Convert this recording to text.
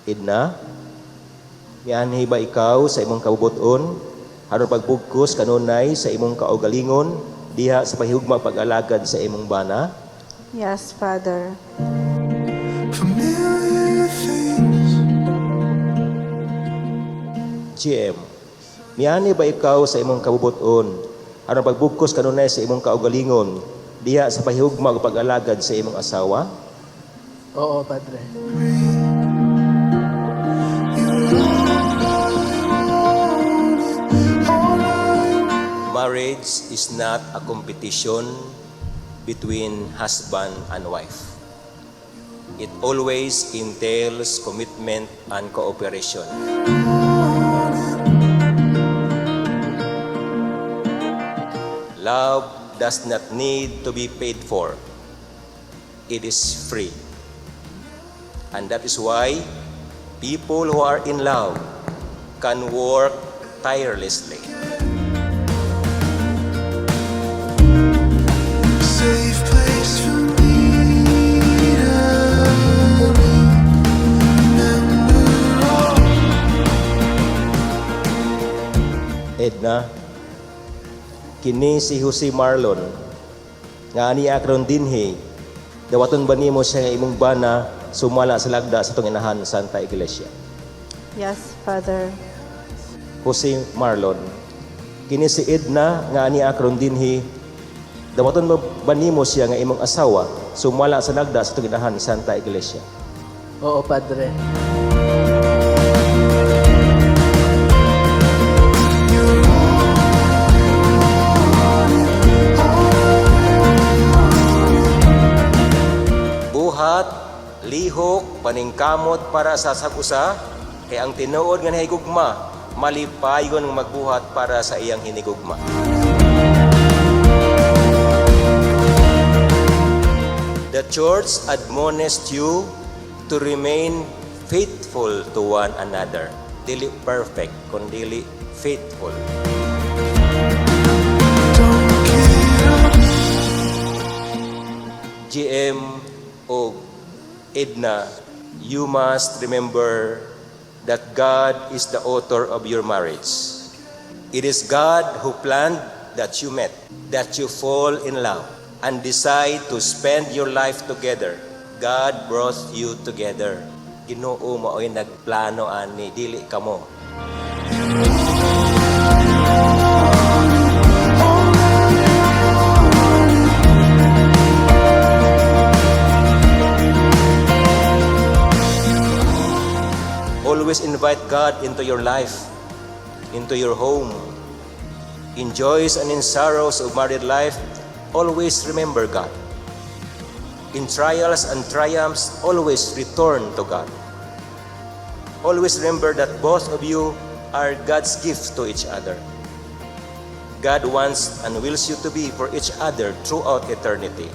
Edna, mianhi ba ikaw sa imong kabubuton aron pagbugkos kanunay sa imong kaugalingon diha sa pahigugma pag-alagad sa imong bana? Yes, Father. Familiar things. GM, miani ba ikaw sa imong kabubuton aron pagbugkos kanunay sa imong kaugalingon diha sa pahigugma ug pag-alagad sa imong asawa? Oo, Padre. Marriage is not a competition between husband and wife. It always entails commitment and cooperation. Love does not need to be paid for. It is free. And that is why people who are in love can work tirelessly. Safe place for me to remember all. Edna, kini si Jose Marlon, nga aniya karon dinhi, dawaton ba nimo siya nga imong bana sumala sa lagda sa itong inahan Santa Iglesia? Yes, Father. Jose Marlon, kini si Edna nga aniya karon dinhi, dawaton ba nimo siya nga imong asawa sumala sa lagda sa itong inahan Santa Iglesia? Oo, Padre. Buhat, lihok, paningkamot para sa sagusa, kay ang tinuod nga hinigugma, malipayon nga magbuhat para sa iyang hinigugma. The church admonished you to remain faithful to one another. Dili perfect, kundi faithful. GM o Edna, you must remember that God is the author of your marriage. It is God who planned that you met, that you fall in love, and decide to spend your life together. God brought you together. Ginoo mo ay nagplano ani, dili kamo. Always invite God into your life, into your home. In joys and in sorrows of married life, always remember God. In trials and triumphs, always return to God. Always remember that both of you are God's gift to each other. God wants and wills you to be for each other throughout eternity.